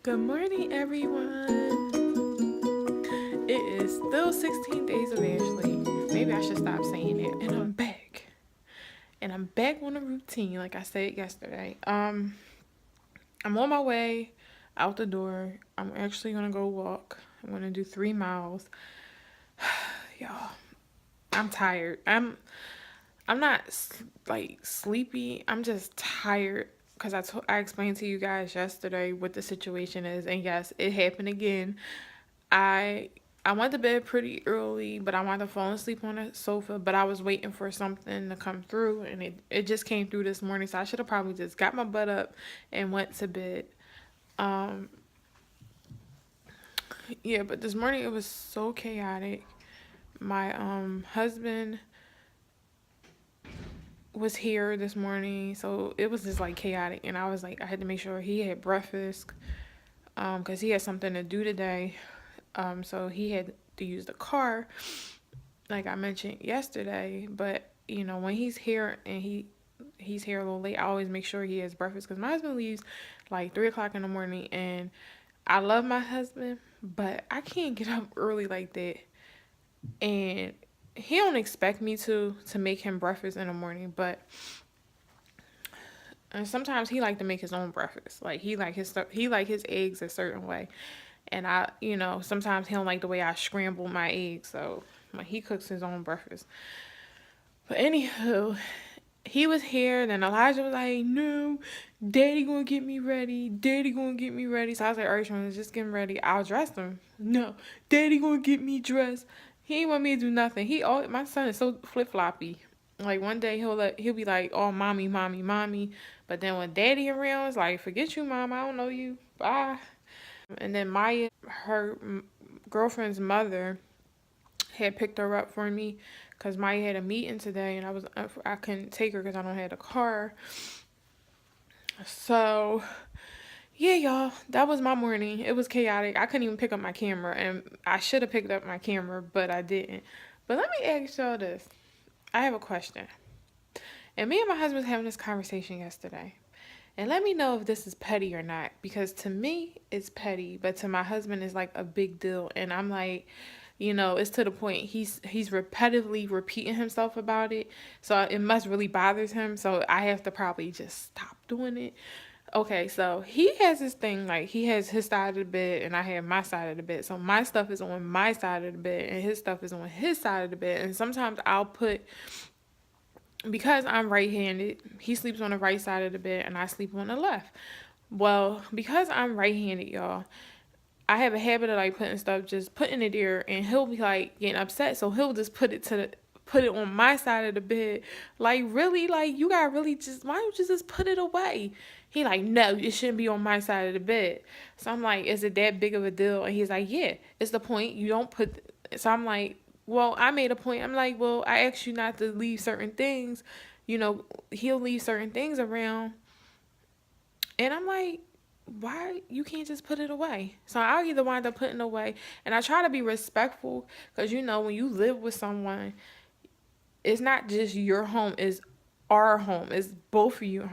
Good morning, everyone. It is still 16 days of Ashley. Maybe I should stop saying it. And I'm back. And I'm back on a routine, like I said yesterday. I'm on my way out the door. I'm actually gonna go walk. I'm gonna do 3 miles. Y'all, I'm tired. I'm not like sleepy. I'm just tired because I explained to you guys yesterday what the situation is, and yes, it happened again. I I went to bed pretty early, but I wound up falling asleep on the sofa. But I was waiting for something to come through, and it just came through this morning. So I should have probably just got my butt up and went to bed. Um, yeah, but this morning it was so chaotic. My husband was here this morning, so it was just like chaotic, and I was like, I had to make sure he had breakfast, because he had something to do today, so he had to use the car, like I mentioned yesterday. But when he's here and he's here a little late, I always make sure he has breakfast because my husband leaves like 3 o'clock in the morning, and I love my husband, but I can't get up early like that, and he don't expect me to make him breakfast in the morning. But and sometimes he like to make his own breakfast. Like he like his eggs a certain way. And sometimes he don't like the way I scramble my eggs. So like he cooks his own breakfast. But anywho, he was here. Then Elijah was like, "No, Daddy gonna get me ready. Daddy gonna get me ready." So I was like, "All right, Sean, just get him ready. I'll dress him." No, Daddy gonna get me dressed. He ain't want me to do nothing. My son is so flip floppy. Like one day he'll be like, "Oh, mommy, mommy, mommy," but then when Daddy around, it's like, "Forget you, mom. I don't know you. Bye." And then Maya, her girlfriend's mother, had picked her up for me because Maya had a meeting today, and I couldn't take her because I don't have a car. So yeah, y'all, that was my morning. It was chaotic. I couldn't even pick up my camera, and I should have picked up my camera, but I didn't. But let me ask y'all this. I have a question. And me and my husband was having this conversation yesterday. And let me know if this is petty or not. Because to me, it's petty. But to my husband, it's like a big deal. And I'm like, it's to the point he's repetitively repeating himself about it. So it must really bothers him. So I have to probably just stop doing it. Okay, so he has this thing, like he has his side of the bed and I have my side of the bed. So my stuff is on my side of the bed and his stuff is on his side of the bed. And sometimes because I'm right-handed, he sleeps on the right side of the bed and I sleep on the left. Well, because I'm right-handed, y'all, I have a habit of like putting it there, and he'll be like getting upset, so he'll just put it on my side of the bed. Like, really? Like, you gotta really why don't you just put it away? He like, no, it shouldn't be on my side of the bed. So I'm like, is it that big of a deal? And he's like, yeah, it's the point. You don't put. So I'm like, well, I made a point. I'm like, well, I asked you not to leave certain things. He'll leave certain things around. And I'm like, why you can't just put it away? So I'll either wind up putting it away, and I try to be respectful because when you live with someone, it's not just your home, it's our home, it's both of you,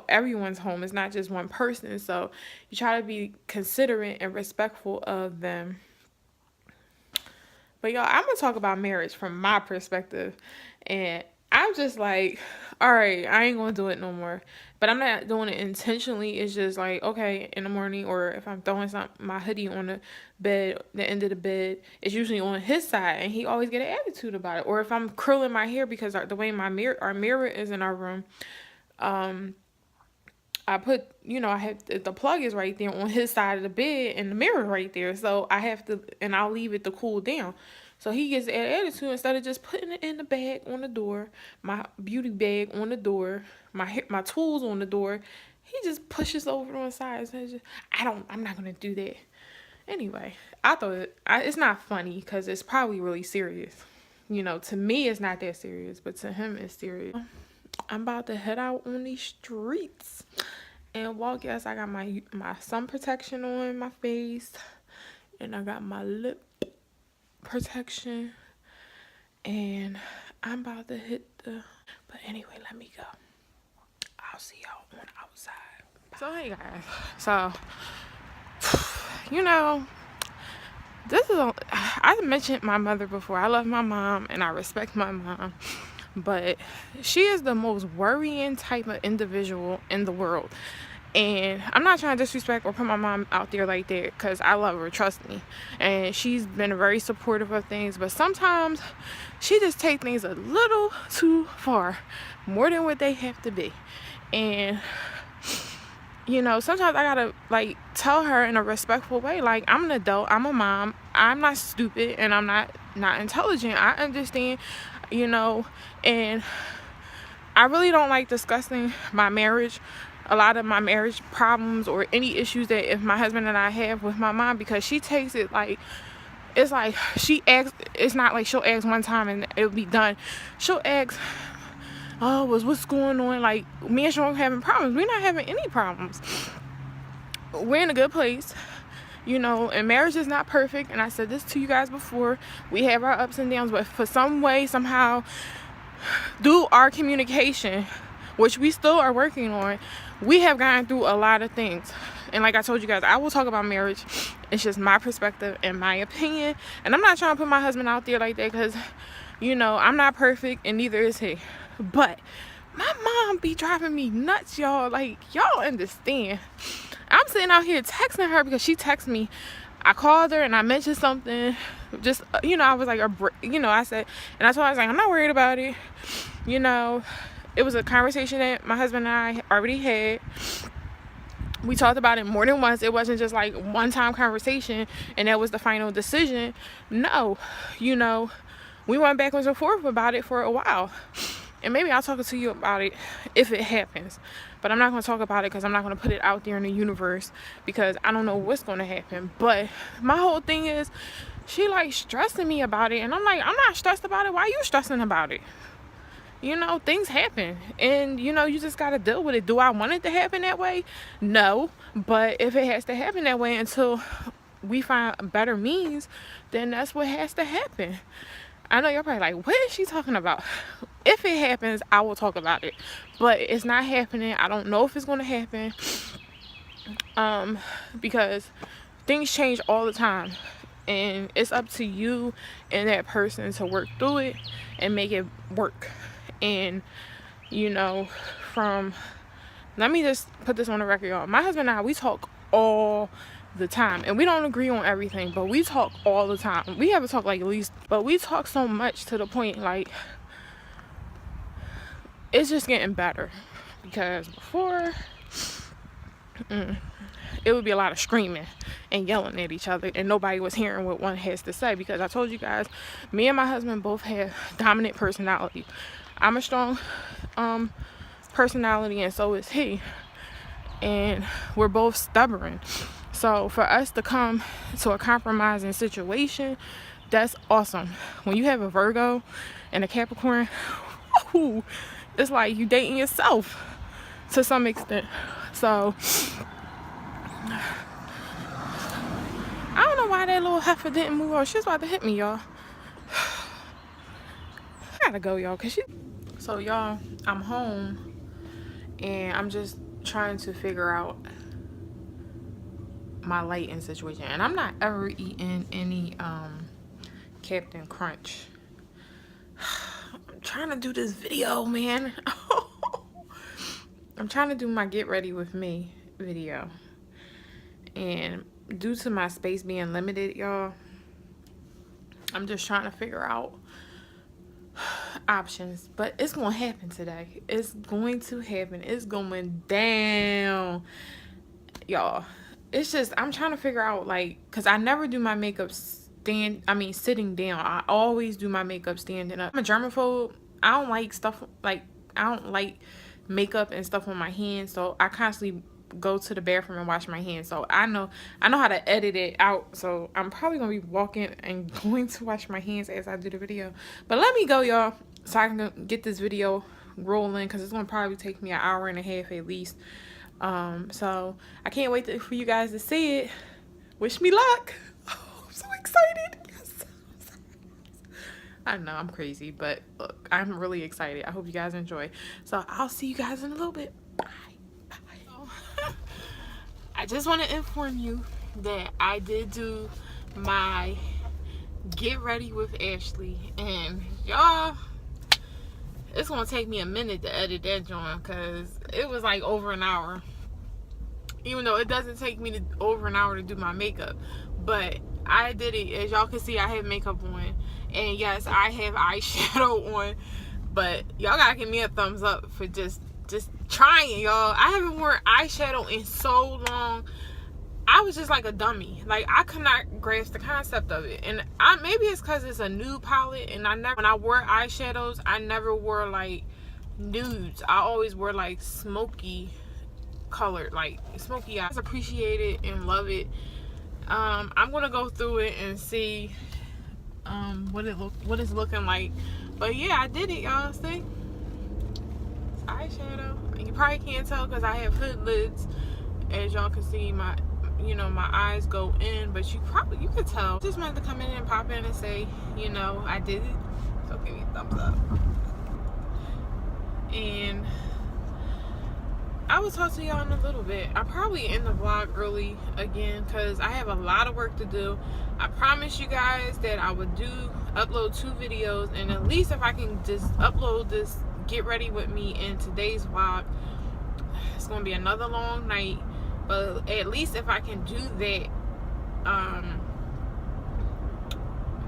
everyone's home. It's not just one person. So you try to be considerate and respectful of them. But y'all, I'm gonna talk about marriage from my perspective, and I'm just like, all right, I ain't gonna do it no more. But I'm not doing it intentionally. It's just like, okay, in the morning, or if I'm throwing my hoodie on the bed, the end of the bed, it's usually on his side, and he always get an attitude about it. Or if I'm curling my hair because the way our mirror is in our room, I put, I have the plug is right there on his side of the bed and the mirror right there. So I have to, and I'll leave it to cool down. So he gets an attitude instead of just putting it in the bag on the door, my beauty bag on the door, my tools on the door. He just pushes over on the side. So I'm not gonna do that. Anyway, I thought it's not funny because it's probably really serious. To me it's not that serious, but to him it's serious. I'm about to head out on these streets and walk. Yes, I got my sun protection on my face, and I got my lip protection, and I'm about to hit the. But anyway, let me go. I'll see y'all on outside. Bye. So hey guys, so you know, I mentioned my mother before. I love my mom and I respect my mom, but she is the most worrying type of individual in the world. And I'm not trying to disrespect or put my mom out there like that, because I love her, trust me. And she's been very supportive of things, but sometimes she just takes things a little too far, more than what they have to be. And you know, sometimes I gotta like tell her in a respectful way, like, I'm an adult, I'm a mom, I'm not stupid, and I'm not intelligent. I understand, you know. And I really don't like discussing my marriage, a lot of my marriage problems or any issues that if my husband and I have with my mom, because she takes it like, it's like she asks, it's not like she'll ask one time and it'll be done. She'll ask, oh, what's going on? Like, me and Sean having problems. We're not having any problems. We're in a good place, you know, and marriage is not perfect. And I said this to you guys before. We have our ups and downs, but for some way, somehow, through our communication, which we still are working on, we have gotten through a lot of things. And like I told you guys, I will talk about marriage. It's just my perspective and my opinion. And I'm not trying to put my husband out there like that, because, you know, I'm not perfect and neither is he. But my mom be driving me nuts, y'all. Like, y'all understand. I'm sitting out here texting her because she texted me. I called her and I mentioned something. Just, you know, I was like, you know, I said, and I told her, I was like, I'm not worried about it. You know, it was a conversation that my husband and I already had. We talked about it more than once. It wasn't just like one-time conversation and that was the final decision. No, you know, we went backwards and forth about it for a while. And maybe I'll talk to you about it if it happens. But I'm not going to talk about it because I'm not going to put it out there in the universe, because I don't know what's going to happen. But my whole thing is, she like stressing me about it. And I'm like, I'm not stressed about it. Why are you stressing about it? You know, things happen. And, you know, you just got to deal with it. Do I want it to happen that way? No. But if it has to happen that way until we find better means, then that's what has to happen. I know you're probably like, what is she talking about? If it happens, I will talk about it. But it's not happening. I don't know if it's going to happen. Because things change all the time. And it's up to you and that person to work through it and make it work. And, you know, let me just put this on the record, y'all. My husband and I, we talk all the time, and we don't agree on everything, but we talk all the time. We have a talk like at least, but we talk so much to the point like it's just getting better. Because before, it would be a lot of screaming and yelling at each other, and nobody was hearing what one has to say. Because I told you guys, me and my husband both have dominant personality. I'm a strong personality, and so is he, and we're both stubborn. So for us to come to a compromising situation, that's awesome. When you have a Virgo and a Capricorn, it's like you dating yourself to some extent. So I don't know why that little heifer didn't move on. She's about to hit me, y'all. I gotta go, y'all, So y'all, I'm home and I'm just trying to figure out my lighting situation, and I'm not ever eating any Captain Crunch. I'm trying to do this video, man. I'm trying to do my get ready with me video, and due to my space being limited, y'all, I'm just trying to figure out options. But it's gonna happen today. It's going to happen. It's going down, y'all. It's just, I'm trying to figure out, like, because I never do my makeup sitting down. I always do my makeup standing up. I'm a germaphobe. I don't like stuff, like, I don't like makeup and stuff on my hands, so I constantly go to the bathroom and wash my hands. So I know how to edit it out, so I'm probably gonna be walking and going to wash my hands as I do the video. But let me go, y'all, so I can get this video rolling, because it's gonna probably take me an hour and a half at least. So I can't wait for you guys to see it. Wish me luck. Oh, I'm so excited. Yes. I know I'm crazy, but look, I'm really excited. I hope you guys enjoy. So I'll see you guys in a little bit. Bye. Bye. I just want to inform you that I did do my get ready with Ashley, and y'all, it's gonna take me a minute to edit that joint because it was like over an hour, even though it doesn't take me over an hour to do my makeup. But I did it. As y'all can see, I have makeup on, and yes, I have eyeshadow on, but y'all gotta give me a thumbs up for just trying, y'all. I haven't worn eyeshadow in so long. I was just like a dummy. Like, I could not grasp the concept of it. And maybe it's because it's a nude palette, and when I wore eyeshadows, I never wore like nudes. I always wore like smoky colored, like smoky eyes. I appreciate it and love it. I'm gonna go through it and see what it's looking like. But yeah, I did it, y'all. See, it's eyeshadow. And you probably can't tell because I have hood lids. As y'all can see, my eyes go in, but you could tell. Just wanted to come in and pop in and say, I did it. So give me a thumbs up. And I will talk to y'all in a little bit. I'll probably end the vlog early again because I have a lot of work to do. I promised you guys that I would upload 2 videos, and at least if I can just upload this get ready with me in today's vlog, it's gonna be another long night. But at least if I can do that,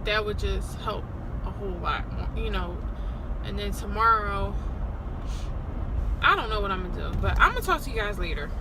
that would just help a whole lot more, And then tomorrow, I don't know what I'm gonna do, but I'm gonna talk to you guys later.